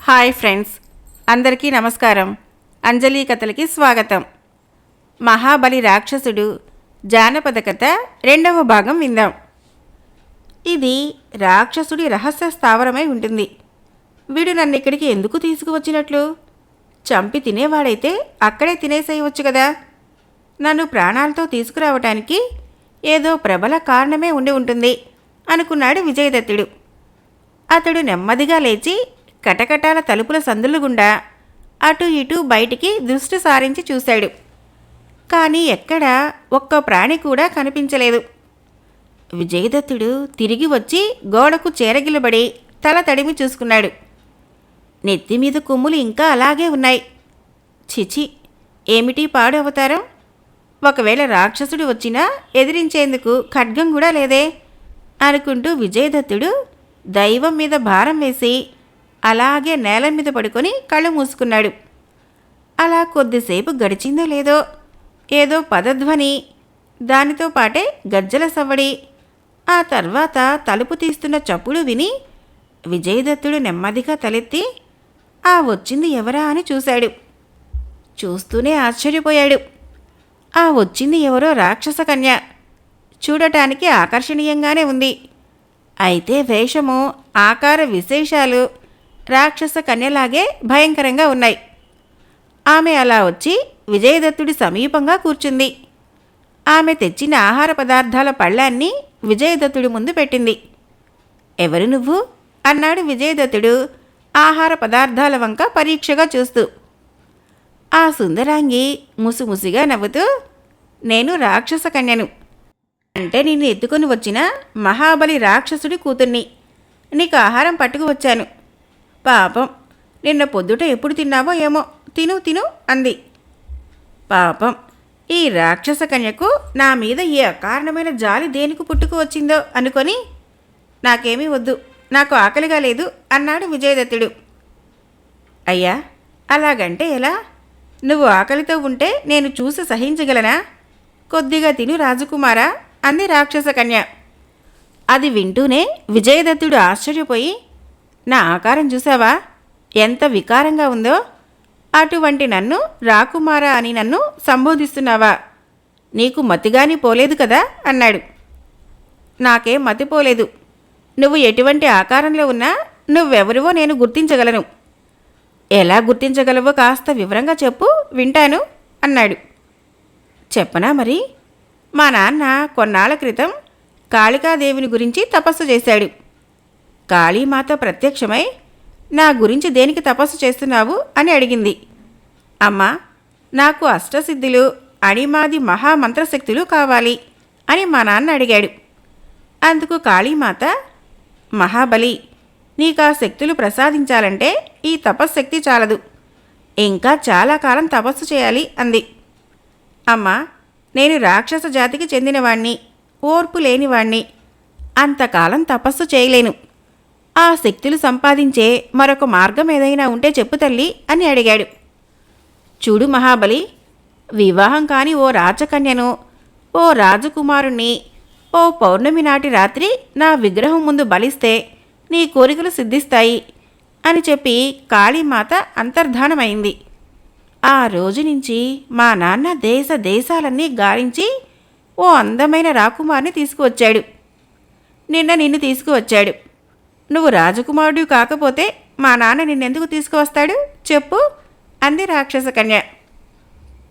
Hi friends, అందరికీ నమస్కారం. అంజలి కథలకి స్వాగతం. మహాబలి రాక్షసుడు జానపద కథ రెండవ భాగం విందాం. ఇది రాక్షసుడి రహస్య స్థావరమై ఉంటుంది. వీడు నన్ను ఇక్కడికి ఎందుకు తీసుకువచ్చినట్లు? చంపి తినేవాడైతే అక్కడే తినేసేయవచ్చు కదా. నన్ను ప్రాణాలతో తీసుకురావటానికి ఏదో ప్రబల కారణమే ఉండి ఉంటుంది అనుకున్నాడు విజయదత్తుడు. అతడు నెమ్మదిగా లేచి కటకటాల తలుపుల సందులు గుండా అటు ఇటు బయటికి దృష్టి సారించి చూశాడు. కానీ ఎక్కడా ఒక్క ప్రాణి కూడా కనిపించలేదు. విజయదత్తుడు తిరిగి వచ్చి గోడకు చేరగిలబడి తల తడిమి చూసుకున్నాడు. నెత్తిమీద కొమ్ములు ఇంకా అలాగే ఉన్నాయి. చిచి, ఏమిటి పాడు అవతారం! ఒకవేళ రాక్షసుడు వచ్చినా ఎదిరించేందుకు ఖడ్గం కూడా లేదే అనుకుంటూ విజయదత్తుడు దైవం మీద భారం వేసి అలాగే నేల మీద పడుకొని కళ్ళు మూసుకున్నాడు. అలా కొద్దిసేపు గడిచిందో లేదో ఏదో పదధ్వని, దానితో పాటే గజ్జల సవ్వడి, ఆ తర్వాత తలుపు తీస్తున్న చప్పుడు విని విజయదత్తుడు నెమ్మదిగా తలెత్తి ఆ వచ్చింది ఎవరా అని చూశాడు. చూస్తూనే ఆశ్చర్యపోయాడు. ఆ వచ్చింది ఎవరో రాక్షస కన్య. చూడటానికి ఆకర్షణీయంగానే ఉంది. అయితే వేషము, ఆకార విశేషాలు రాక్షస కన్యలాగే భయంకరంగా ఉన్నాయి. ఆమె అలా వచ్చి విజయదత్తుడి సమీపంగా కూర్చుంది. ఆమె తెచ్చిన ఆహార పదార్థాల పళ్ళాన్ని విజయదత్తుడి ముందు పెట్టింది. ఎవరు నువ్వు అన్నాడు విజయదత్తుడు ఆహార పదార్థాల వంక పరీక్షగా చూస్తూ. ఆ సుందరాంగి ముసిముసిగా నవ్వుతూ, నేను రాక్షస కన్యను. అంటే నిన్ను ఎత్తుకొని వచ్చిన మహాబలి రాక్షసుడి కూతుర్ని. నీకు ఆహారం పట్టుకు వచ్చాను. పాపం, నిన్న పొద్దుట ఎప్పుడు తిన్నావో ఏమో, తిను తిను అంది. పాపం, ఈ రాక్షస కన్యకు నా మీద ఏ అకారణమైన జాలి దేనికి పుట్టుకు వచ్చిందో అనుకొని, నాకేమీ వద్దు, నాకు ఆకలిగా లేదు అన్నాడు విజయదత్తుడు. అయ్యా, అలాగంటే ఎలా? నువ్వు ఆకలితో ఉంటే నేను చూసి సహించగలనా? కొద్దిగా తిను రాజకుమారా అంది రాక్షస కన్య. అది వింటూనే విజయదత్తుడు ఆశ్చర్యపోయి, నా ఆకారం చూసావా, ఎంత వికారంగా ఉందో? అటువంటి నన్ను రాకుమారా అని నన్ను సంబోధిస్తున్నావా? నీకు మతిగాని పోలేదు కదా అన్నాడు. నాకేం మతిపోలేదు. నువ్వు ఎటువంటి ఆకారంలో ఉన్నా నువ్వెవరివో నేను గుర్తించగలను. ఎలా గుర్తించగలవో కాస్త వివరంగా చెప్పు, వింటాను అన్నాడు. చెప్పనా మరి? మా నాన్న కొన్నాళ్ల క్రితం కాళికాదేవిని గురించి తపస్సు చేశాడు. కాళీమాత ప్రత్యక్షమై, నా గురించి దేనికి తపస్సు చేస్తున్నావు అని అడిగింది. అమ్మా, నాకు అష్టసిద్ధులు, అణిమాది మహామంత్రశక్తులు కావాలి అని మా నాన్న అడిగాడు. అందుకు కాళీమాత, మహాబలి, నీకు ఆ శక్తులు ప్రసాదించాలంటే ఈ తపశ్శక్తి చాలదు, ఇంకా చాలా కాలం తపస్సు చేయాలి అంది. అమ్మా, నేను రాక్షస జాతికి చెందినవాణ్ణి, ఓర్పు లేనివాణ్ణి, అంతకాలం తపస్సు చేయలేను. ఆ శక్తులు సంపాదించే మరొక మార్గం ఏదైనా ఉంటే చెప్పు తల్లి అని అడిగాడు. చూడు మహాబలి, వివాహం కాని ఓ రాజకన్యను, ఓ రాజకుమారుణ్ణి ఓ పౌర్ణమి నాటి రాత్రి నా విగ్రహం ముందు బలిస్తే నీ కోరికలు సిద్ధిస్తాయి అని చెప్పి కాళీమాత అంతర్ధానమైంది. ఆ రోజు నుంచి మా నాన్న దేశ దేశాలన్నీ గాలించి ఓ అందమైన రాకుమార్ని తీసుకువచ్చాడు. నిన్న నిన్ను తీసుకువచ్చాడు. నువ్వు రాజకుమారుడు కాకపోతే మా నాన్న నిన్నెందుకు తీసుకువస్తాడు చెప్పు అంది రాక్షస కన్య.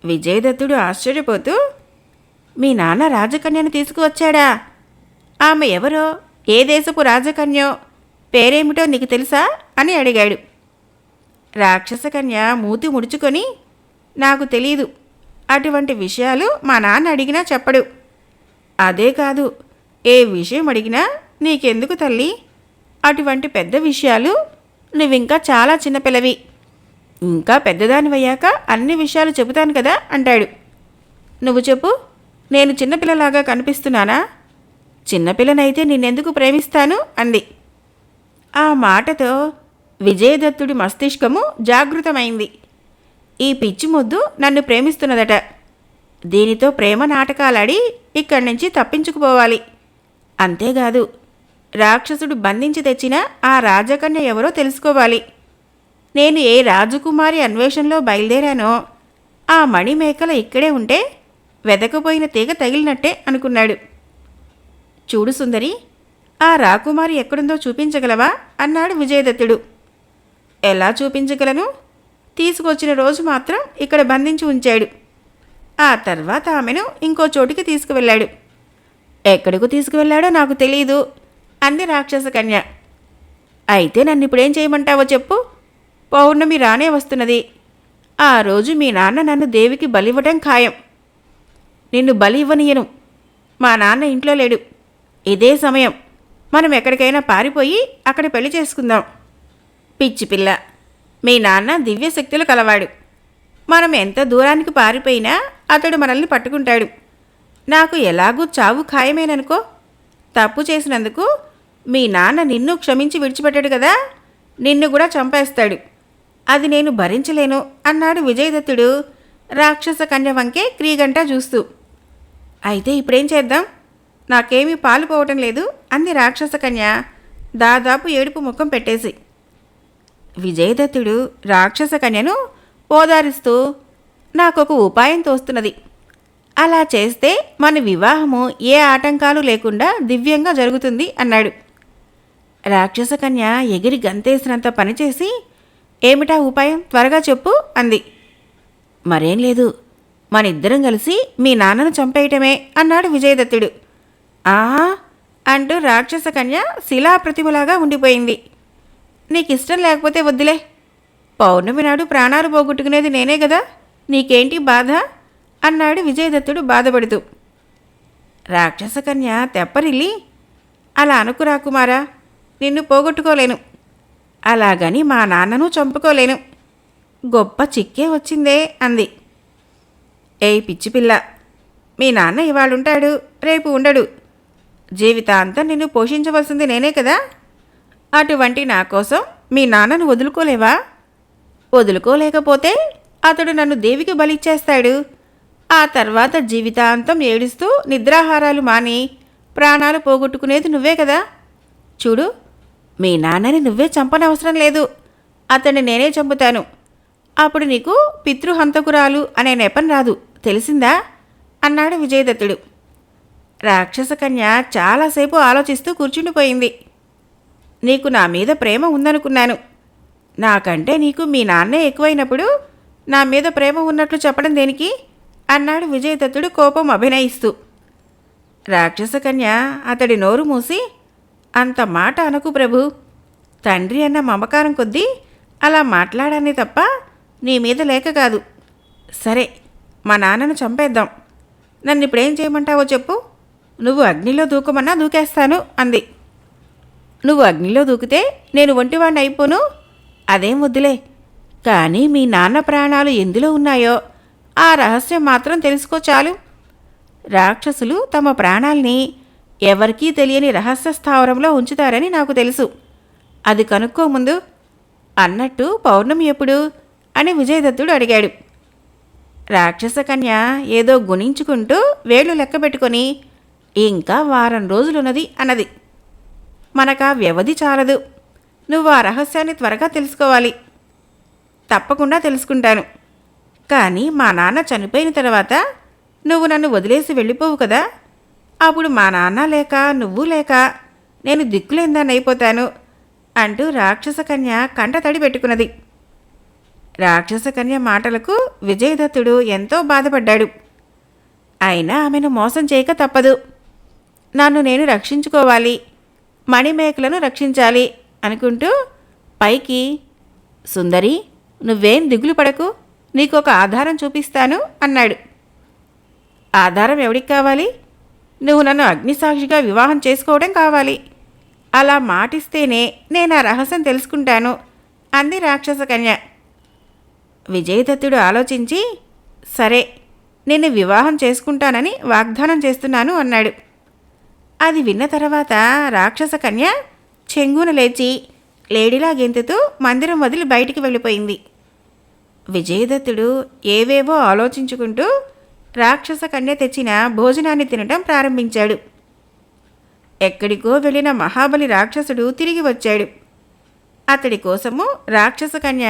విజయదత్తుడు ఆశ్చర్యపోతూ, మీ నాన్న రాజకన్యను తీసుకువచ్చాడా? ఆమె ఎవరో, ఏ దేశపు రాజకన్యో, పేరేమిటో నీకు తెలుసా అని అడిగాడు. రాక్షస కన్య మూతి ముడుచుకొని, నాకు తెలీదు. అటువంటి విషయాలు మా నాన్న అడిగినా చెప్పడు. అదే కాదు, ఏ విషయం అడిగినా నీకెందుకు తల్లి? అటువంటి పెద్ద విషయాలు నువ్వింకా చాలా చిన్నపిల్లవి. ఇంకా పెద్దదానివయ్యాక అన్ని విషయాలు చెబుతాను కదా అంటాడు. నువ్వు చెప్పు, నేను చిన్నపిల్లలాగా కనిపిస్తున్నానా? చిన్నపిల్లనైతే నిన్నెందుకు ప్రేమిస్తాను అంది. ఆ మాటతో విజయదత్తుడి మస్తిష్కము జాగృతమైంది. ఈ పిచ్చి ముద్దు నన్ను ప్రేమిస్తున్నదట. దీనితో ప్రేమ నాటకాలాడి ఇక్కడి నుంచి తప్పించుకుపోవాలి. అంతేకాదు, రాక్షసుడు బంధించి తెచ్చిన ఆ రాజకన్య ఎవరో తెలుసుకోవాలి. నేను ఏ రాజకుమారి అన్వేషణలో బయలుదేరానో ఆ మణిమేకల ఇక్కడే ఉంటే వెదకపోయిన తీగ తగిలినట్టే అనుకున్నాడు. చూడు సుందరి, ఆ రాకుమారి ఎక్కడుందో చూపించగలవా అన్నాడు విజయదత్తుడు. ఎలా చూపించగలను? తీసుకొచ్చిన రోజు మాత్రం ఇక్కడ బంధించి ఉంచాడు. ఆ తర్వాత ఆమెను ఇంకో చోటికి తీసుకువెళ్ళాడు. ఎక్కడికి తీసుకువెళ్ళాడో నాకు తెలీదు అంది రాక్షస కన్య. అయితే నన్ను ఇప్పుడేం చేయమంటావో చెప్పు. పౌర్ణమి రానే వస్తున్నది. ఆ రోజు మీ నాన్న నన్ను దేవికి బలివ్వటం ఖాయం. నిన్ను బలి ఇవ్వనీయను. మా నాన్న ఇంట్లో లేడు. ఇదే సమయం. మనం ఎక్కడికైనా పారిపోయి అక్కడ పెళ్లి చేసుకుందాం. పిచ్చి పిల్ల, మీ నాన్న దివ్యశక్తులు కలవాడు. మనం ఎంత దూరానికి పారిపోయినా అతడు మనల్ని పట్టుకుంటాడు. నాకు ఎలాగూ చావు ఖాయమేననుకో. తప్పు చేసినందుకు మీ నాన్న నిన్ను క్షమించి విడిచిపెట్టాడు కదా, నిన్ను కూడా చంపేస్తాడు. అది నేను భరించలేను అన్నాడు విజయదత్తుడు రాక్షస కన్య వంకే క్రీగంట చూస్తూ. అయితే ఇప్పుడేం చేద్దాం? నాకేమీ పాలు పోవటం లేదు అంది రాక్షస కన్య దాదాపు ఏడుపు ముఖం పెట్టేసి. విజయదత్తుడు రాక్షస కన్యను ఓదారుస్తూ, నాకొక ఉపాయం తోస్తున్నది. అలా చేస్తే మన వివాహము ఏ ఆటంకాలు లేకుండా దివ్యంగా జరుగుతుంది అన్నాడు. రాక్షస కన్య ఎగిరి గంతేసినంత పనిచేసి, ఏమిటా ఉపాయం, త్వరగా చెప్పు అంది. మరేం లేదు, మనిద్దరం కలిసి మీ నాన్నను చంపేయటమే అన్నాడు విజయదత్తుడు. ఆహా అంటూ రాక్షస కన్య శిలాప్రతిమలాగా ఉండిపోయింది. నీకిష్టం లేకపోతే వద్దులే. పౌర్ణమి నాడు ప్రాణాలు పోగొట్టుకునేది నేనే కదా, నీకేంటి బాధ అన్నాడు విజయదత్తుడు బాధపడుతూ. రాక్షస కన్య తెప్పరిల్లి, అలా అనుకురా కుమారా, నిన్ను పోగొట్టుకోలేను. అలాగని మా నాన్నను చంపుకోలేను. గొప్ప చిక్కే వచ్చిందే అంది. ఏయ్ పిచ్చిపిల్ల, మీ నాన్న ఇవాళుంటాడు, రేపు ఉండడు. జీవితాంతం నిన్ను పోషించవలసింది నేనే కదా. అటువంటి నా కోసం మీ నాన్నను వదులుకోలేవా? వదులుకోలేకపోతే అతడు నన్ను దేవికి బలిచ్చేస్తాడు. ఆ తర్వాత జీవితాంతం ఏడుస్తూ నిద్రాహారాలు మాని ప్రాణాలు పోగొట్టుకునేది నువ్వే కదా. చూడు, మీ నాన్నని నువ్వే చంపనవసరం లేదు. అతన్ని నేనే చంపుతాను. అప్పుడు నీకు పితృహంతకురాలు అనే నెపం రాదు, తెలిసిందా అన్నాడు విజయదత్తుడు. రాక్షస కన్య చాలాసేపు ఆలోచిస్తూ కూర్చుండిపోయింది. నీకు నా మీద ప్రేమ ఉందనుకున్నాను. నాకంటే నీకు మీ నాన్నే ఎక్కువైనప్పుడు నా మీద ప్రేమ ఉన్నట్లు చెప్పడం దేనికి అన్నాడు విజయదత్తుడు కోపం అభినయిస్తూ. రాక్షస కన్య అతడి నోరు మూసి, అంత మాట అనకు ప్రభు. తండ్రి అన్న మమకారం కొద్దీ అలా మాట్లాడానే తప్ప నీ మీద లేక కాదు. సరే, మా నాన్నను చంపేద్దాం. నన్ను ఇప్పుడేం చేయమంటావో చెప్పు. నువ్వు అగ్నిలో దూకమన్నా దూకేస్తాను అంది. నువ్వు అగ్నిలో దూకితే నేను ఒంటివాణ్ణి అయిపోను. అదేం వద్దులే. కానీ మీ నాన్న ప్రాణాలు ఎందులో ఉన్నాయో ఆ రహస్యం మాత్రం తెలుసుకో చాలు. రాక్షసులు తమ ప్రాణాల్ని ఎవరికీ తెలియని రహస్య స్థావరంలో ఉంచుతారని నాకు తెలుసు. అది కనుక్కో ముందు. అన్నట్టు పౌర్ణమి ఎప్పుడు అని విజయదత్తుడు అడిగాడు. రాక్షస కన్య ఏదో గుణించుకుంటూ వేళ్లు లెక్క పెట్టుకొని, ఇంకా వారం రోజులున్నది అన్నది. మనకా వ్యవధి చాలదు. నువ్వు ఆ రహస్యాన్ని త్వరగా తెలుసుకోవాలి. తప్పకుండా తెలుసుకుంటాను. కానీ మా నాన్న చనిపోయిన తర్వాత నువ్వు నన్ను వదిలేసి వెళ్ళిపోవు కదా. అప్పుడు మా నాన్న లేక నువ్వు లేక నేను దిక్కులేందాన్ని అయిపోతాను అంటూ రాక్షస కన్య కంట తడి పెట్టుకున్నది. రాక్షస కన్య మాటలకు విజయదత్తుడు ఎంతో బాధపడ్డాడు. అయినా ఆమెను మోసం చేయక తప్పదు. నన్ను నేను రక్షించుకోవాలి, మణిమేకలను రక్షించాలి అనుకుంటూ పైకి, సుందరి, నువ్వేం దిగులు పడకు, నీకొక ఆధారం చూపిస్తాను అన్నాడు. ఆధారం ఎవడికి కావాలి? నువ్వు నన్ను అగ్నిసాక్షిగా వివాహం చేసుకోవడం కావాలి. అలా మాటిస్తేనే నేను ఆ రహస్యం తెలుసుకుంటాను అంది రాక్షస కన్య. విజయదత్తుడు ఆలోచించి, సరే, నిన్ను వివాహం చేసుకుంటానని వాగ్దానం చేస్తున్నాను అన్నాడు. అది విన్న తర్వాత రాక్షస కన్య చెంగున లేచి లేడిలా గెంతుతూ మందిరం వదిలి బయటికి వెళ్ళిపోయింది. విజయదత్తుడు ఏవేవో ఆలోచించుకుంటూ రాక్షస కన్య తెచ్చిన భోజనాన్ని తినటం ప్రారంభించాడు. ఎక్కడికో వెళ్ళిన మహాబలి రాక్షసుడు తిరిగి వచ్చాడు. అతడి కోసము రాక్షస కన్య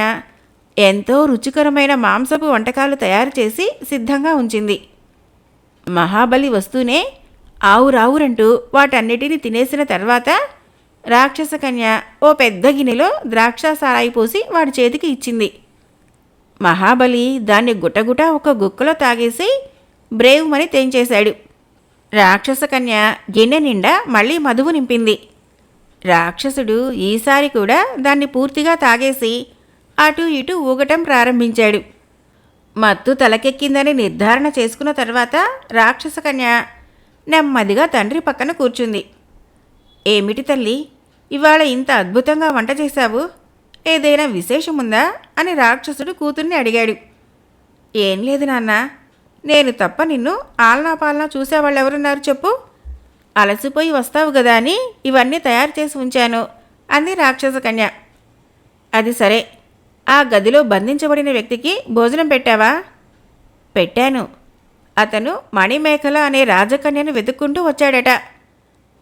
ఎంతో రుచికరమైన మాంసపు వంటకాలు తయారు చేసి సిద్ధంగా ఉంచింది. మహాబలి వస్తూనే ఆవురావురంటూ వాటన్నిటిని తినేసిన తర్వాత రాక్షస కన్య ఓ పెద్ద గిన్నెలో ద్రాక్ష సారాయి పోసి వాడి చేతికి ఇచ్చింది. మహాబలి దాన్ని గుటగుట ఒక గుక్కలో తాగేసి బ్రేవుమని తెంచేశాడు. రాక్షస కన్య గిన్నె నిండా మళ్ళీ మధువు నింపింది. రాక్షసుడు ఈసారి కూడా దాన్ని పూర్తిగా తాగేసి అటూ ఇటూ ఊగటం ప్రారంభించాడు. మత్తు తలకెక్కిందని నిర్ధారణ చేసుకున్న తర్వాత రాక్షస కన్య నెమ్మదిగా తండ్రి పక్కన కూర్చుంది. ఏమిటి తల్లి, ఇవాళ ఇంత అద్భుతంగా వంట చేశావు? ఏదైనా విశేషముందా అని రాక్షసుడు కూతుర్ని అడిగాడు. ఏం లేదు నాన్న, నేను తప్ప నిన్ను ఆలనా పాలనా చూసేవాళ్ళెవరున్నారు చెప్పు? అలసిపోయి వస్తావు గదా అని ఇవన్నీ తయారు చేసి ఉంచాను అంది రాక్షస కన్య. అది సరే, ఆ గదిలో బంధించబడిన వ్యక్తికి భోజనం పెట్టావా? పెట్టాను. అతను మణిమేఖల అనే రాజకన్యను వెతుక్కుంటూ వచ్చాడట.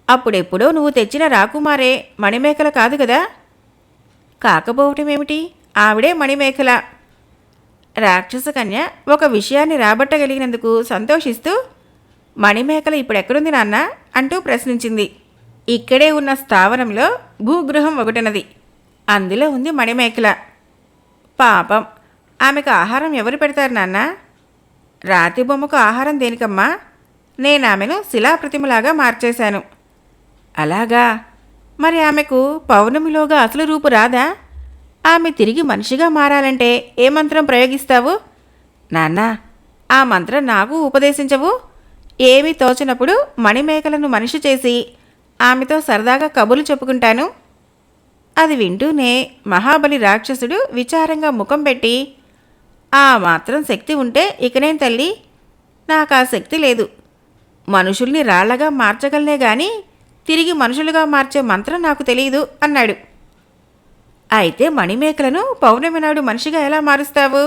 అప్పుడెప్పుడో నువ్వు తెచ్చిన రాకుమారే మణిమేఖల కాదు కదా? కాకపోవటమేమిటి, ఆవిడే మణిమేఖల. రాక్షస కన్య ఒక విషయాన్ని రాబట్టగలిగినందుకు సంతోషిస్తూ, మణిమేఖల ఇప్పుడెక్కడుంది నాన్న అంటూ ప్రశ్నించింది. ఇక్కడే ఉన్న స్థావరంలో భూగృహం ఒకటినది, అందులో ఉంది మణిమేఖల. పాపం, ఆమెకు ఆహారం ఎవరు పెడతారు నాన్న? రాతి బొమ్మకు ఆహారం దేనికమ్మా? నేను ఆమెను శిలాప్రతిమలాగా మార్చేశాను. అలాగా? మరి ఆమెకు పౌర్ణమిలోగా అసలు రూపు రాదా? ఆమె తిరిగి మనిషిగా మారాలంటే ఏ మంత్రం ప్రయోగిస్తావు? నాన్న, ఆ మంత్రం నాకు ఉపదేశించవు? ఏమీ తోచినప్పుడు మణిమేకలను మనిషి చేసి ఆమెతో సరదాగా కబుర్లు చెప్పుకుంటాను. అది వింటూనే మహాబలి రాక్షసుడు విచారంగా ముఖం పెట్టి, ఆ మాత్రం శక్తి ఉంటే ఇకనేం తల్లి, నాకు ఆ శక్తి లేదు. మనుషుల్ని రాళ్లగా మార్చగలనే గాని తిరిగి మనుషులుగా మార్చే మంత్రం నాకు తెలియదు అన్నాడు. అయితే మణిమేకలను పౌర్ణమి నాడు మనిషిగా ఎలా మారుస్తావు?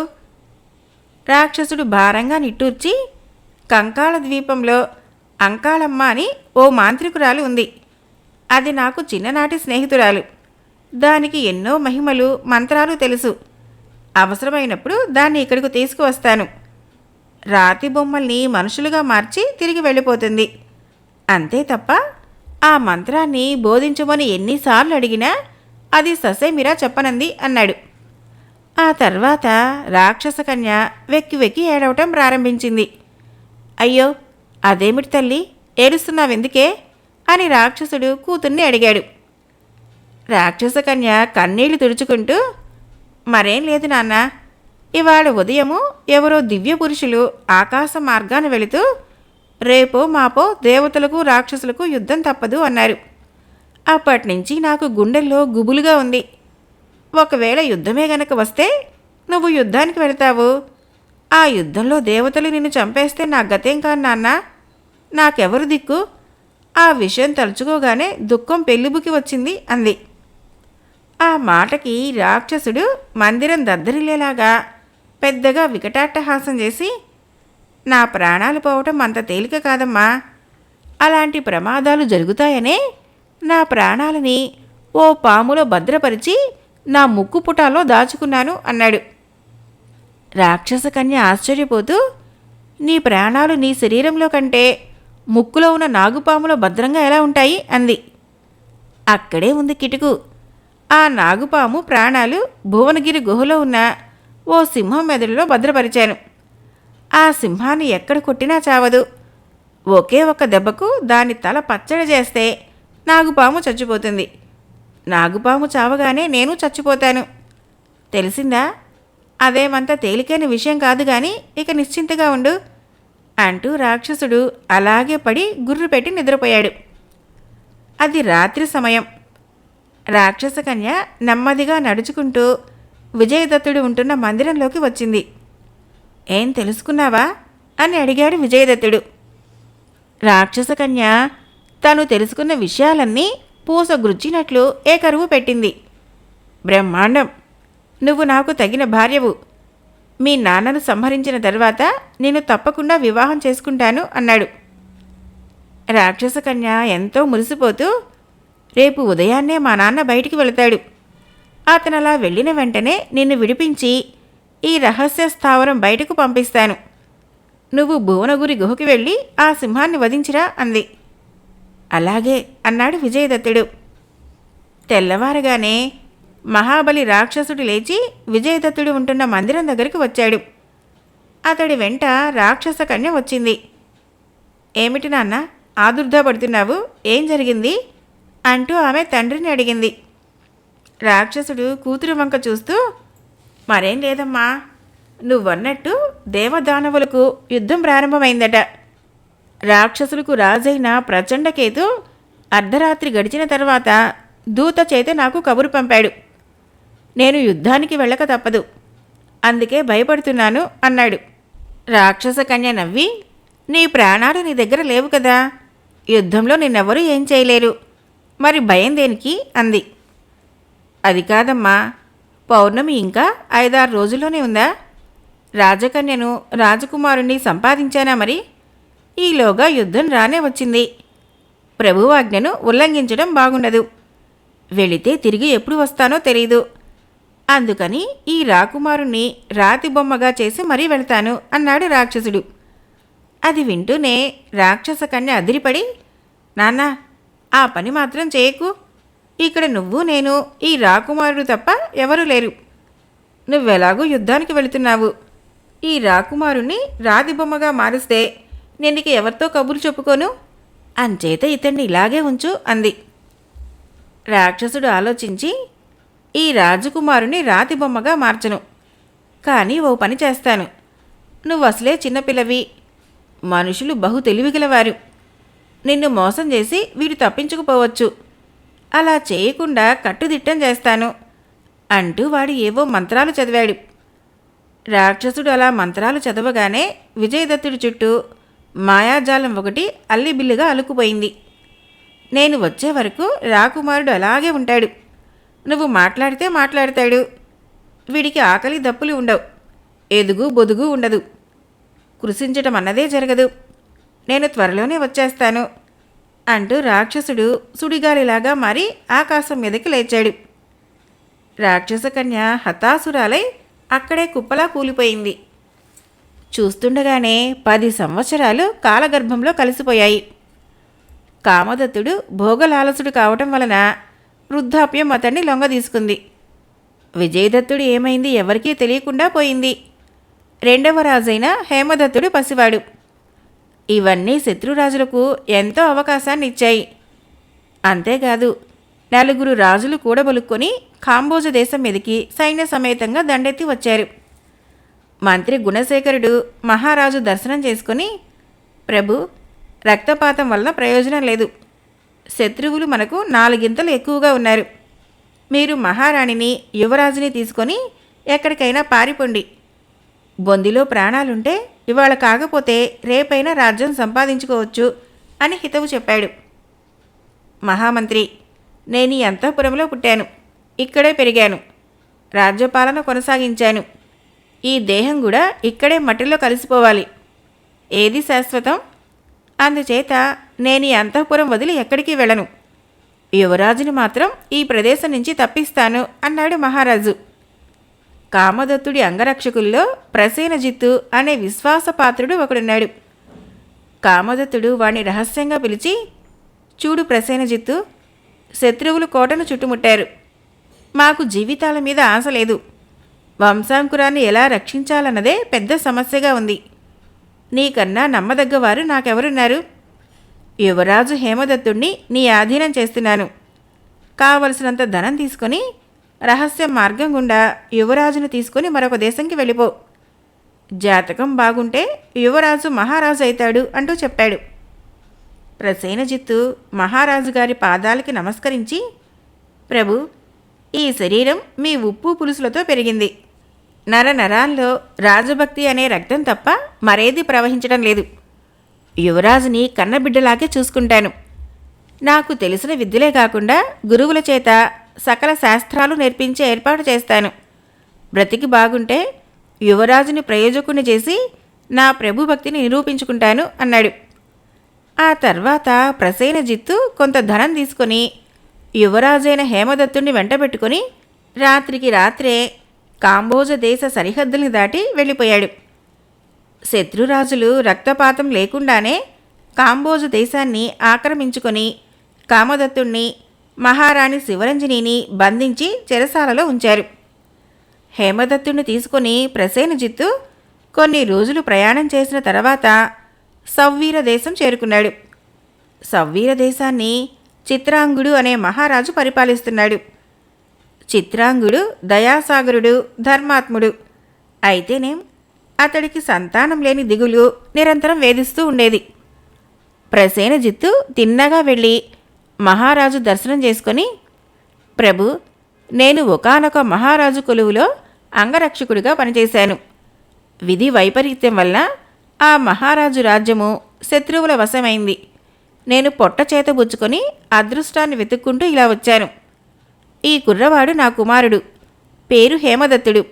రాక్షసుడు భారంగా నిట్టూర్చి, కంకాళ ద్వీపంలో అంకాళమ్మ అని ఓ మాంత్రికురాలు ఉంది. అది నాకు చిన్ననాటి స్నేహితురాలు. దానికి ఎన్నో మహిమలు మంత్రాలు తెలుసు. అవసరమైనప్పుడు దాన్ని ఇక్కడికి తీసుకువస్తాను. రాతి బొమ్మల్ని మనుషులుగా మార్చి తిరిగి వెళ్ళిపోతుంది. అంతే తప్ప ఆ మంత్రాన్ని బోధించమని ఎన్నిసార్లు అడిగినా అది ససేమిరా చెప్పనంది అన్నాడు. ఆ తర్వాత రాక్షస కన్య వెక్కి వెక్కి ఏడవటం ప్రారంభించింది. అయ్యో, అదేమిటి తల్లి, ఏడుస్తున్నావెందుకే అని రాక్షసుడు కూతుర్ని అడిగాడు. రాక్షస కన్య కన్నీళ్లు తుడుచుకుంటూ, మరేం లేదు నాన్న, ఇవాళ ఉదయము ఎవరో దివ్య పురుషులు ఆకాశ మార్గాన వెళుతూ రేపో మాపో దేవతలకు రాక్షసులకు యుద్ధం తప్పదు అన్నారు. అప్పటినుంచి నాకు గుండెల్లో గుబులుగా ఉంది. ఒకవేళ యుద్ధమే గనక వస్తే నువ్వు యుద్ధానికి వెళతావు. ఆ యుద్ధంలో దేవతలు నిన్ను చంపేస్తే నా గతేం కాదు నాన్న, నాకెవరు దిక్కు? ఆ విషయం తలుచుకోగానే దుఃఖం పెళ్ళిబుకి వచ్చింది అంది. ఆ మాటకి రాక్షసుడు మందిరం దద్దరిల్లేలాగా పెద్దగా వికటాట్టహాసం చేసి, నా ప్రాణాలు పోవటం అంత తేలిక కాదమ్మా. అలాంటి ప్రమాదాలు జరుగుతాయనే నా ప్రాణాలని ఓ పాములో భద్రపరిచి నా ముక్కు పుటాలో దాచుకున్నాను అన్నాడు. రాక్షస కన్య ఆశ్చర్యపోతూ, నీ ప్రాణాలు నీ శరీరంలో కంటే ముక్కులో ఉన్న నాగుపాములో భద్రంగా ఎలా ఉంటాయి అంది. అక్కడే ఉంది కిటుకు. ఆ నాగుపాము ప్రాణాలు భువనగిరి గుహలో ఉన్న ఓ సింహం మెదడులో భద్రపరిచాను. ఆ సింహాన్ని ఎక్కడ కొట్టినా చావదు. ఒకే ఒక దెబ్బకు దాని తల పచ్చడి చేస్తే నాగుపాము చచ్చిపోతుంది. నాగుపాము చావగానే నేను చచ్చిపోతాను. తెలిసిందా? అదేమంత తేలికైన విషయం కాదు గాని ఇక నిశ్చింతగా ఉండు అంటూ రాక్షసుడు అలాగే పడి గుర్రు పెట్టి నిద్రపోయాడు. అది రాత్రి సమయం. రాక్షస కన్య నెమ్మదిగా నడుచుకుంటూ విజయదత్తుడు ఉంటున్న మందిరంలోకి వచ్చింది. ఏం తెలుసుకున్నావా అని అడిగాడు విజయదత్తుడు. రాక్షస కన్య తను తెలుసుకున్న విషయాలన్నీ పూసగుచ్చినట్లు ఏకరువు పెట్టింది. బ్రహ్మాండం, నువ్వు నాకు తగిన భార్యవు. మీ నాన్నను సంహరించిన తర్వాత నేను తప్పకుండా వివాహం చేసుకుంటాను అన్నాడు. రాక్షస కన్య ఎంతో మురిసిపోతూ, రేపు ఉదయాన్నే మా నాన్న బయటికి వెళతాడు. అతనలా వెళ్ళిన వెంటనే నిన్ను విడిపించి ఈ రహస్య స్థావరం బయటకు పంపిస్తాను. నువ్వు భువనగురి గుహకి వెళ్ళి ఆ సింహాన్ని వధించిరా అంది. అలాగే అన్నాడు విజయదత్తుడు. తెల్లవారగానే మహాబలి రాక్షసుడు లేచి విజయదత్తుడు ఉంటున్న మందిరం దగ్గరికి వచ్చాడు. అతడి వెంట రాక్షస కన్య వచ్చింది. ఏమిటి నాన్న ఆదుర్దాపడుతున్నావు, ఏం జరిగింది అంటూ ఆమె తండ్రిని అడిగింది. రాక్షసుడు కూతురు వంక చూస్తూ, మరేం లేదమ్మా, నువ్వన్నట్టు దేవదానవులకు యుద్ధం ప్రారంభమైందట. రాక్షసులకు రాజైన ప్రచండకేతు అర్ధరాత్రి గడిచిన తర్వాత దూత చేత నాకు కబురు పంపాడు. నేను యుద్ధానికి వెళ్ళక తప్పదు, అందుకే భయపడుతున్నాను అన్నాడు. రాక్షస కన్య నవ్వి, నీ ప్రాణాలు నీ దగ్గర లేవు కదా, యుద్ధంలో నిన్నెవరూ ఏం చేయలేరు, మరి భయం దేనికి అంది. అది కాదమ్మా, పౌర్ణమి ఇంకా 5-6 రోజుల్లోనే ఉందా? రాజకన్యను రాజకుమారుణ్ణి సంపాదించానా మరి? ఈలోగా యుద్ధం రానే వచ్చింది. ప్రభువాజ్ఞను ఉల్లంఘించడం బాగుండదు. వెళితే తిరిగి ఎప్పుడు వస్తానో తెలీదు. అందుకని ఈ రాకుమారుణ్ణి రాతి బొమ్మగా చేసి మరీ వెళ్తాను అన్నాడు రాక్షసుడు. అది వింటూనే రాక్షస కన్య అదిరిపడి, నాన్నా, ఆ పని మాత్రం చేయకు. ఇక్కడ నువ్వు నేను ఈ రాకుమారుడు తప్ప ఎవరూ లేరు. నువ్వెలాగూ యుద్ధానికి వెళుతున్నావు. ఈ రాకుమారుణ్ణి రాతి బొమ్మగా మారిస్తే నేనికి ఎవరితో కబురు చెప్పుకోను, అంచేత ఇతన్ని ఇలాగే ఉంచు అంది. రాక్షసుడు ఆలోచించి, ఈ రాజకుమారుని రాతి బొమ్మగా మార్చను, కానీ ఓ పని చేస్తాను. నువ్వు అసలే చిన్నపిల్లవి, మనుషులు బహు తెలివిగలవారు. నిన్ను మోసం చేసి వీడు తప్పించుకుపోవచ్చు. అలా చేయకుండా కట్టుదిట్టం చేస్తాను అంటూ వాడు ఏవో మంత్రాలు చదివాడు. రాక్షసుడు అలా మంత్రాలు చదవగానే విజయదత్తుడి చుట్టూ మాయాజాలం ఒకటి అల్లిబిల్లిగా అలుకుపోయింది. నేను వచ్చే వరకు రాకుమారుడు అలాగే ఉంటాడు. నువ్వు మాట్లాడితే మాట్లాడతాడు. వీడికి ఆకలి దప్పులు ఉండవు, ఎదుగు బొదుగు ఉండదు, కృషించటం అన్నదే జరగదు. నేను త్వరలోనే వచ్చేస్తాను అంటూ రాక్షసుడు సుడిగాలిలాగా మారి ఆకాశం మీదకి లేచాడు. రాక్షస కన్య హతాసురాలై అక్కడే కుప్పలా కూలిపోయింది. చూస్తుండగానే 10 సంవత్సరాలు కాలగర్భంలో కలిసిపోయాయి. కామదత్తుడు భోగలాలసుడు కావటం వలన వృద్ధాప్యం అతన్ని లొంగదీసుకుంది. విజయదత్తుడు ఏమైంది ఎవరికీ తెలియకుండా పోయింది. 2వ రాజైన హేమదత్తుడు పసివాడు. ఇవన్నీ శత్రురాజులకు ఎంతో అవకాశాన్ని ఇచ్చాయి. అంతేకాదు, 4 రాజులు కూడబలుక్కొని కాంబోజ దేశం మీదకి సైన్య సమేతంగా దండెత్తి వచ్చారు. మంత్రి గుణశేఖరుడు మహారాజు దర్శనం చేసుకుని, ప్రభు, రక్తపాతం వలన ప్రయోజనం లేదు. శత్రువులు మనకు 4 ఎక్కువగా ఉన్నారు. మీరు మహారాణిని యువరాజుని తీసుకొని ఎక్కడికైనా పారిపోండి. బొందిలో ప్రాణాలుంటే ఇవాళ కాకపోతే రేపైనా రాజ్యం సంపాదించుకోవచ్చు అని హితవు చెప్పాడు. మహామంత్రి, నేను ఈ అంతఃపురంలో పుట్టాను, ఇక్కడే పెరిగాను, రాజ్యపాలన కొనసాగించాను. ఈ దేహం కూడా ఇక్కడే మట్టిలో కలిసిపోవాలి. ఏది శాశ్వతం? అందుచేత నేను ఈ అంతఃపురం వదిలి ఎక్కడికి వెళ్ళను. యువరాజుని మాత్రం ఈ ప్రదేశం నుంచి తప్పిస్తాను అన్నాడు మహారాజు. కామదత్తుడి అంగరక్షకుల్లో ప్రసేనజిత్తు అనే విశ్వాసపాత్రుడు ఒకడున్నాడు. కామదత్తుడు వాణ్ణి రహస్యంగా పిలిచి, చూడు ప్రసేనజిత్తు, శత్రువులు కోటను చుట్టుముట్టారు. మాకు జీవితాల మీద ఆశ లేదు. వంశాంకురాన్ని ఎలా రక్షించాలన్నదే పెద్ద సమస్యగా ఉంది. నీకన్నా నమ్మదగ్గవారు నాకెవరున్నారు? యువరాజు హేమదత్తుణ్ణి నీ ఆధీనం చేస్తున్నాను. కావలసినంత ధనం తీసుకొని రహస్య మార్గం గుండా యువరాజును తీసుకుని మరొక దేశంకి వెళ్ళిపో. జాతకం బాగుంటే యువరాజు మహారాజు అవుతాడు అంటూ చెప్పాడు. ప్రసేనజిత్తు మహారాజు గారి పాదాలకి నమస్కరించి, ప్రభు, ఈ శరీరం మీ ఉప్పు పులుసులతో పెరిగింది. నరాల్లో రాజభక్తి అనే రక్తం తప్ప మరేది ప్రవహించడం లేదు. యువరాజుని కన్నబిడ్డలాగే చూసుకుంటాను. నాకు తెలిసిన విద్యలే కాకుండా గురువుల చేత సకల శాస్త్రాలు నేర్పించే ఏర్పాటు చేస్తాను. బ్రతికి బాగుంటే యువరాజుని ప్రయోజకుని చేసి నా ప్రభుభక్తిని నిరూపించుకుంటాను అన్నాడు. ఆ తర్వాత ప్రసేనజిత్తు కొంత ధనం తీసుకొని యువరాజైన హేమదత్తుణ్ణి వెంటబెట్టుకుని రాత్రికి రాత్రే కాంబోజ దేశ సరిహద్దుల్ని దాటి వెళ్ళిపోయాడు. శత్రురాజులు రక్తపాతం లేకుండానే కాంబోజు దేశాన్ని ఆక్రమించుకొని కామదత్తుణ్ణి, మహారాణి శివరంజనిని బంధించి చెరసాలలో ఉంచారు. హేమదత్తుణ్ణి తీసుకుని ప్రసేనజిత్తు కొన్ని రోజులు ప్రయాణం చేసిన తర్వాత సవ్వీర దేశం చేరుకున్నాడు. సవ్వీర దేశాన్ని చిత్రాంగుడు అనే మహారాజు పరిపాలిస్తున్నాడు. చిత్రాంగుడు దయాసాగరుడు, ధర్మాత్ముడు. అయితేనేం అతడికి సంతానం లేని దిగులు నిరంతరం వేధిస్తూ ఉండేది. ప్రసేనజిత్తు తిన్నగా వెళ్ళి మహారాజు దర్శనం చేసుకొని, ప్రభు, నేను ఒకానొక మహారాజు కొలువులో అంగరక్షకుడిగా పనిచేశాను. విధి వైపరీత్యం వల్ల ఆ మహారాజు రాజ్యము శత్రువుల వశమైంది. నేను పొట్ట చేతబుచ్చుకొని అదృష్టాన్ని వెతుక్కుంటూ ఇలా వచ్చాను. ఈ కుర్రవాడు నా కుమారుడు, పేరు హేమదత్తుడు.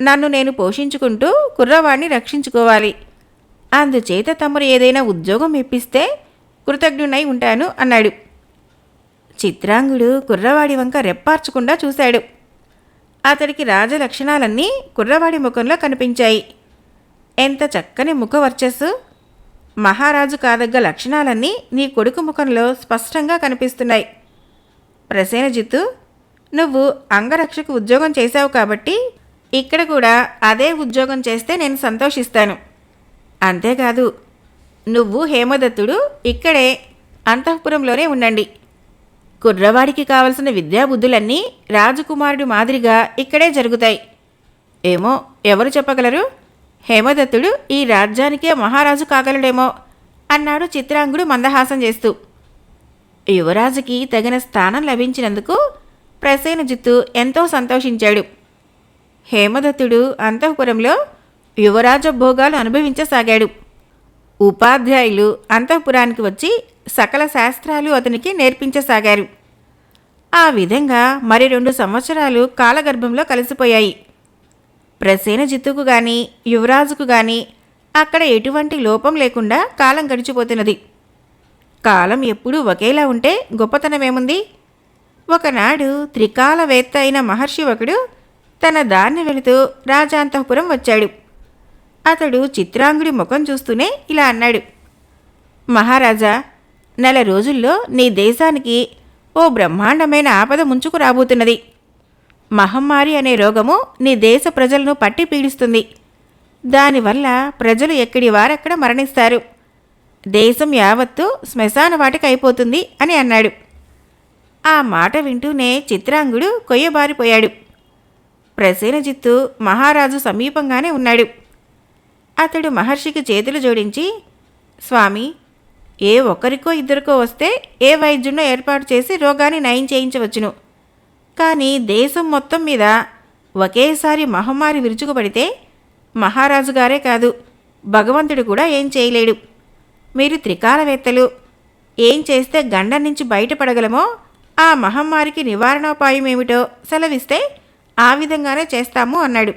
నన్ను నేను పోషించుకుంటూ కుర్రవాడిని రక్షించుకోవాలి. అందుచేత తమరు ఏదైనా ఉద్యోగం ఇప్పిస్తే కృతజ్ఞునై ఉంటాను అన్నాడు. చిత్రాంగుడు కుర్రవాడి వంక రెప్పార్చకుండా చూశాడు. అతడికి రాజలక్షణాలన్నీ కుర్రవాడి ముఖంలో కనిపించాయి. ఎంత చక్కని ముఖవర్చస్సు! మహారాజు కాదగ్గ లక్షణాలన్నీ నీ కొడుకు ముఖంలో స్పష్టంగా కనిపిస్తున్నాయి. ప్రసేనజిత్తు, నువ్వు అంగరక్షకు ఉద్యోగం చేశావు కాబట్టి ఇక్కడ కూడా అదే ఉద్యోగం చేస్తే నేను సంతోషిస్తాను. అంతేకాదు, నువ్వు హేమదత్తుడు ఇక్కడే అంతఃపురంలోనే ఉండండి. కుర్రవాడికి కావలసిన విద్యాబుద్ధులన్నీ రాజకుమారుడి మాదిరిగా ఇక్కడే జరుగుతాయి. ఏమో, ఎవరు చెప్పగలరు? హేమదత్తుడు ఈ రాజ్యానికే మహారాజు కాగలడేమో అన్నాడు చిత్రాంగుడు మందహాసం చేస్తూ. యువరాజుకి తగిన స్థానం లభించినందుకు ప్రసేనజిత్తు ఎంతో సంతోషించాడు. హేమదత్తుడు అంతఃపురంలో యువరాజ భోగాలు అనుభవించసాగాడు. ఉపాధ్యాయులు అంతఃపురానికి వచ్చి సకల శాస్త్రాలు అతనికి నేర్పించసాగారు. ఆ విధంగా మరి 2 సంవత్సరాలు కాలగర్భంలో కలిసిపోయాయి. ప్రసేనజిత్తుకు గాని యువరాజుకు గాని అక్కడ ఎటువంటి లోపం లేకుండా కాలం గడిచిపోతున్నది. కాలం ఎప్పుడూ ఒకేలా ఉంటే గొప్పతనమేముంది? ఒకనాడు త్రికాలవేత్త అయిన మహర్షి ఒకడు తన దారిని వెళుతూ రాజాంతఃపురం వచ్చాడు. అతడు చిత్రాంగుడి ముఖం చూస్తూనే ఇలా అన్నాడు. మహారాజా, నెల రోజుల్లో నీ దేశానికి ఓ బ్రహ్మాండమైన ఆపద ముంచుకు రాబోతున్నది. మహమ్మారి అనే రోగము నీ దేశ ప్రజలను పట్టి పీడిస్తుంది. దానివల్ల ప్రజలు ఎక్కడి వారక్కడ మరణిస్తారు. దేశం యావత్తూ శ్మశాన వాటికి అయిపోతుంది అని అన్నాడు. ఆ మాట వింటూనే చిత్రాంగుడు కొయ్యబారిపోయాడు. ప్రసేనజిత్తు మహారాజు సమీపంగానే ఉన్నాడు. అతడు మహర్షికి చేతులు జోడించి, స్వామి, ఏ ఒక్కరికో ఇద్దరికో వస్తే ఏ వైద్యున్నో ఏర్పాటు చేసి రోగాన్ని నయం చేయించవచ్చును. కానీ దేశం మొత్తం మీద ఒకేసారి మహమ్మారి విరుచుకుపడితే మహారాజు గారే కాదు, భగవంతుడు కూడా ఏం చేయలేడు. మీరు త్రికాలవేత్తలు, ఏం చేస్తే గండం నుంచి బయటపడగలమో ఆ మహమ్మారికి నివారణోపాయం ఏమిటో సెలవిస్తే ఆ విధంగానే చేస్తాము అన్నాడు.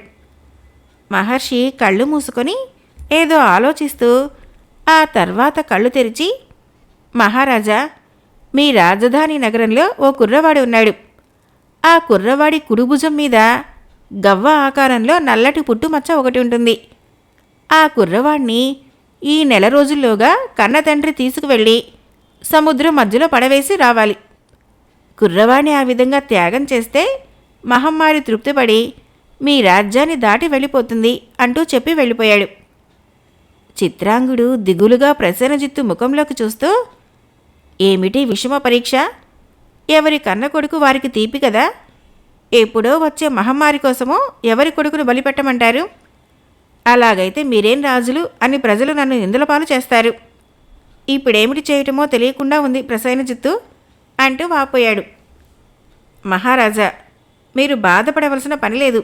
మహర్షి కళ్ళు మూసుకొని ఏదో ఆలోచిస్తూ ఆ తర్వాత కళ్ళు తెరిచి, మహారాజా, మీ రాజధాని నగరంలో ఓ కుర్రవాడు ఉన్నాడు. ఆ కుర్రవాడి కుడిభుజం మీద గవ్వ ఆకారంలో నల్లటి పుట్టుమచ్చ ఒకటి ఉంటుంది. ఆ కుర్రవాడిని ఈ నెల రోజుల్లోగా కన్నతండ్రి తీసుకువెళ్ళి సముద్రం మధ్యలో పడవేసి రావాలి. కుర్రవాణ్ణి ఆ విధంగా త్యాగం చేస్తే మహమ్మారి తృప్తిపడి మీ రాజ్యాన్ని దాటి వెళ్ళిపోతుంది అంటూ చెప్పి వెళ్ళిపోయాడు. చిత్రాంగుడు దిగులుగా ప్రసేనజిత్తు ముఖంలోకి చూస్తూ, ఏమిటి విషమ పరీక్ష? ఎవరి కన్న కొడుకు వారికి తీపి కదా. ఎప్పుడో వచ్చే మహమ్మారి కోసమో ఎవరి కొడుకును బలిపెట్టమంటారు? అలాగైతే మీరేం రాజులు అని ప్రజలు నన్ను నిందలపాలు చేస్తారు. ఇప్పుడేమిటి చేయటమో తెలియకుండా ఉంది ప్రసేనజిత్తు అంటూ వాపోయాడు. మహారాజా, మీరు బాధపడవలసిన పని లేదు.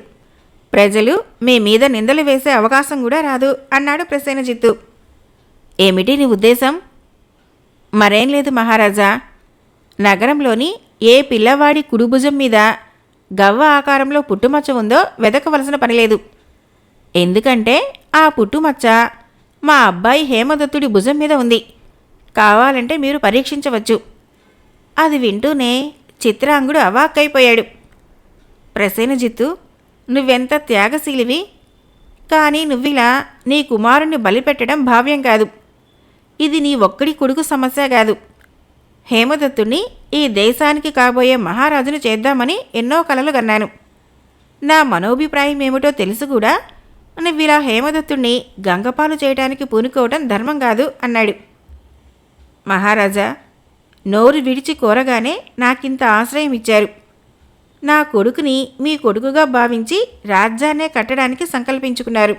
ప్రజలు మీ మీద నిందలు వేసే అవకాశం కూడా రాదు అన్నాడు ప్రసేనజిత్తు. ఏమిటి నీ ఉద్దేశం? మరేం లేదు మహారాజా. నగరంలోని ఏ పిల్లవాడి కుడిభుజం మీద గవ్వ ఆకారంలో పుట్టుమచ్చ ఉందో వెదకవలసిన పనిలేదు. ఎందుకంటే ఆ పుట్టుమచ్చ మా అబ్బాయి హేమదత్తుడి భుజం మీద ఉంది. కావాలంటే మీరు పరీక్షించవచ్చు. అది వింటూనే చిత్రాంగుడు అవాక్కైపోయాడు. ప్రసేనజిత్తు, నువ్వెంత త్యాగశీలివి. కానీ నువ్విలా నీ కుమారుణ్ణి బలిపెట్టడం భావ్యం కాదు. ఇది నీ ఒక్కడి కొడుకు సమస్య కాదు. హేమదత్తుణ్ణి ఈ దేశానికి కాబోయే మహారాజును చేద్దామని ఎన్నో కలలు కన్నాను. నా మనోభిప్రాయం ఏమిటో తెలుసు కూడా నువ్విలా హేమదత్తుణ్ణి గంగపాలు చేయడానికి పూనుకోవటం ధర్మం కాదు అన్నాడు. మహారాజా, నోరు విడిచి కోరగానే నాకింత ఆశ్రయం ఇచ్చారు. నా కొడుకుని మీ కొడుకుగా భావించి రాజ్యాన్నే కట్టడానికి సంకల్పించుకున్నారు.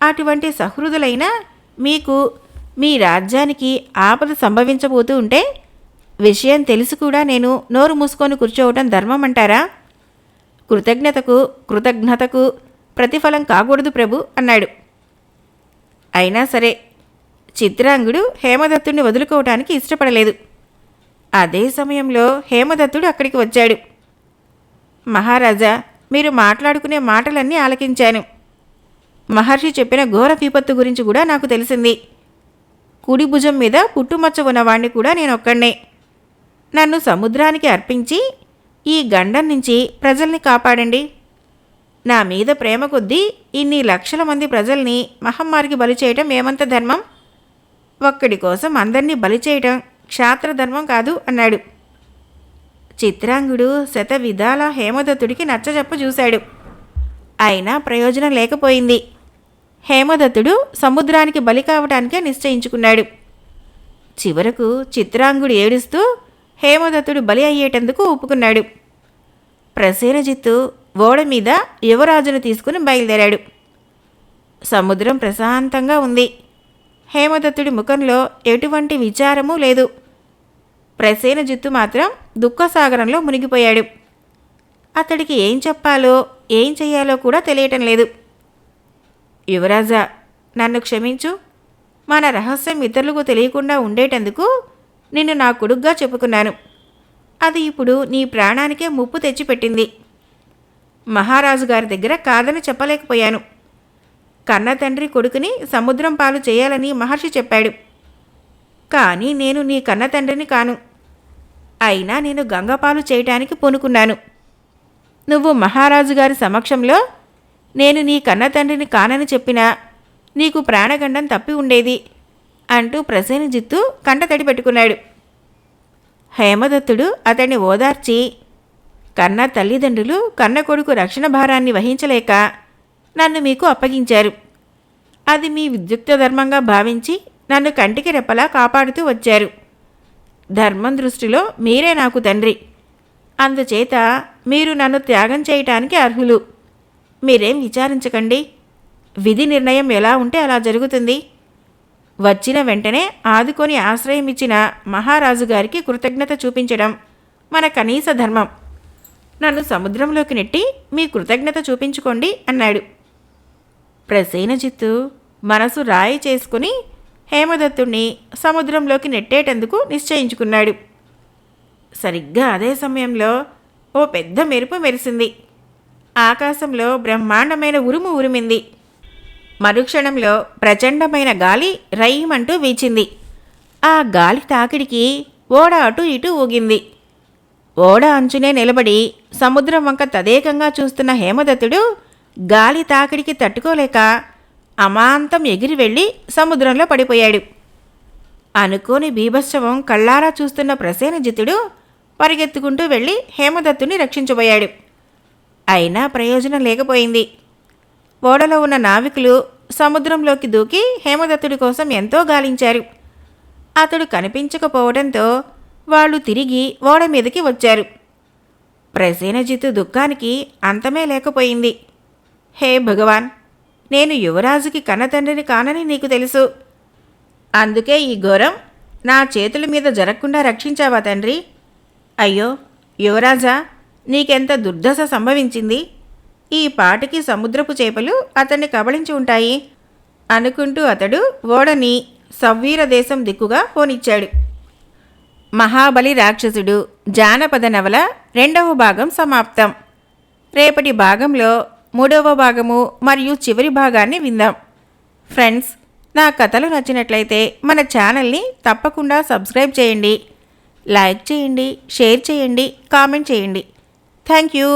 అటువంటి సహృదులైన మీకు మీ రాజ్యానికి ఆపద సంభవించబోతూ ఉంటే విషయం తెలిసి కూడా నేను నోరు మూసుకొని కూర్చోవటం ధర్మం అంటారా? కృతజ్ఞతకు ప్రతిఫలం కాకూడదు ప్రభు అన్నాడు. అయినా సరే చిత్రాంగుడు హేమదత్తుడిని వదులుకోవటానికి ఇష్టపడలేదు. అదే సమయంలో హేమదత్తుడు అక్కడికి వచ్చాడు. మహారాజా, మీరు మాట్లాడుకునే మాటలన్నీ ఆలకించాను. మహర్షి చెప్పిన ఘోర విపత్తు గురించి కూడా నాకు తెలిసింది. కుడి భుజం మీద పుట్టుమచ్చ ఉన్నవాణ్ణి కూడా నేనొక్కడే. నన్ను సముద్రానికి అర్పించి ఈ గండం నుంచి ప్రజల్ని కాపాడండి. నా మీద ప్రేమ కొద్దీ ఇన్ని లక్షల మంది ప్రజల్ని మహమ్మారికి బలి చేయటం ఏమంత ధర్మం? ఒక్కడి కోసం అందరినీ బలి చేయటం క్షాత్రధర్మం కాదు అన్నాడు. చిత్రాంగుడు శతవిధాల హేమదత్తుడికి నచ్చజెప్ప చూశాడు. అయినా ప్రయోజనం లేకపోయింది. హేమదత్తుడు సముద్రానికి బలి కావటానికే నిశ్చయించుకున్నాడు. చివరకు చిత్రాంగుడు ఏడుస్తూ హేమదత్తుడు బలి అయ్యేటందుకు ఒప్పుకున్నాడు. ప్రసేనజిత్తు ఓడ మీద యువరాజును తీసుకుని బయలుదేరాడు. సముద్రం ప్రశాంతంగా ఉంది. హేమదత్తుడి ముఖంలో ఎటువంటి విచారమూ లేదు. ప్రసేనజిత్తు మాత్రం దుఃఖసాగరంలో మునిగిపోయాడు. అతడికి ఏం చెప్పాలో ఏం చెయ్యాలో కూడా తెలియటం లేదు. యువరాజా, నన్ను క్షమించు. మన రహస్యం ఇతరులకు తెలియకుండా ఉండేటందుకు నిన్ను నా కొడుగ్గా చెప్పుకున్నాను. అది ఇప్పుడు నీ ప్రాణానికే ముప్పు తెచ్చిపెట్టింది. మహారాజు గారి దగ్గర కాదని చెప్పలేకపోయాను. కన్న తండ్రి కొడుకుని సముద్రం పాలు చేయాలని మహర్షి చెప్పాడు. కానీ నేను నీ కన్న తండ్రిని కాను. అయినా నేను గంగపాలు చేయటానికి పూనుకున్నాను. నువ్వు మహారాజు గారి సమక్షంలో నేను నీ కన్న తండ్రిని కానని చెప్పినా నీకు ప్రాణగండం తప్పి ఉండేది అంటూ ప్రసేనజిత్తు కంటతడి పెట్టుకున్నాడు. హేమదత్తుడు అతన్ని ఓదార్చి, కన్న తల్లిదండ్రులు కన్న కొడుకు రక్షణ భారాన్ని వహించలేక నన్ను మీకు అప్పగించారు. అది మీ విద్యుక్త ధర్మంగా భావించి నన్ను కంటికి రెప్పలా కాపాడుతూ వచ్చారు. ధర్మం దృష్టిలో మీరే నాకు తండ్రి. అందుచేత మీరు నన్ను త్యాగం చేయటానికి అర్హులు. మీరేం విచారించకండి. విధి నిర్ణయం ఎలా ఉంటే అలా జరుగుతుంది. వచ్చిన వెంటనే ఆదుకొని ఆశ్రయం ఇచ్చిన మహారాజు గారికి కృతజ్ఞత చూపించడం మన కనీస ధర్మం. నన్ను సముద్రంలోకి నెట్టి మీ కృతజ్ఞత చూపించుకోండి అన్నాడు. ప్రసేనజిత్తు మనసు రాయి చేసుకుని హేమదత్తుణ్ణి సముద్రంలోకి నెట్టేటందుకు నిశ్చయించుకున్నాడు. సరిగ్గా అదే సమయంలో ఓ పెద్ద మెరుపు మెరిసింది. ఆకాశంలో బ్రహ్మాండమైన ఉరుము ఉరిమింది. మరుక్షణంలో ప్రచండమైన గాలి రైమంటూ వీచింది. ఆ గాలి తాకిడికి ఓడ అటు ఇటు ఊగింది. ఓడ అంచునే నిలబడి సముద్రం వంక తదేకంగా చూస్తున్న హేమదత్తుడు గాలి తాకిడికి తట్టుకోలేక అమాంతం ఎగిరి వెళ్ళి సముద్రంలో పడిపోయాడు. అనుకోని బీభత్సవం కళ్ళారా చూస్తున్న ప్రసేనజిత్తుడు పరిగెత్తుకుంటూ వెళ్ళి హేమదత్తుని రక్షించబోయాడు. అయినా ప్రయోజనం లేకపోయింది. ఓడలో ఉన్న నావికులు సముద్రంలోకి దూకి హేమదత్తుడి కోసం ఎంతో గాలించారు. అతడు కనిపించకపోవడంతో వాళ్ళు తిరిగి ఓడ మీదకి వచ్చారు. ప్రసేనజిత్తు దుఃఖానికి అంతమే లేకపోయింది. హే భగవాన్, నేను యువరాజుకి కన్నతండ్రిని కానని నీకు తెలుసు. అందుకే ఈ ఘోరం నా చేతుల మీద జరగకుండా రక్షించావా తండ్రి? అయ్యో యువరాజా, నీకెంత దుర్దశ సంభవించింది. ఈ పాటికి సముద్రపు చేపలు అతన్ని కబళించి ఉంటాయి అనుకుంటూ అతడు ఓడని సవ్వీర దేశం దిక్కుగా పోనిచ్చాడు. మహాబలి రాక్షసుడు జానపద నవల 2వ భాగం సమాప్తం. రేపటి భాగంలో 3వ భాగము మరియు చివరి భాగాన్ని విందాం. ఫ్రెండ్స్, నా కథలు నచ్చినట్లయితే మన ఛానల్ని తప్పకుండా సబ్స్క్రైబ్ చేయండి, లైక్ చేయండి, షేర్ చేయండి, కామెంట్ చేయండి. Thank you.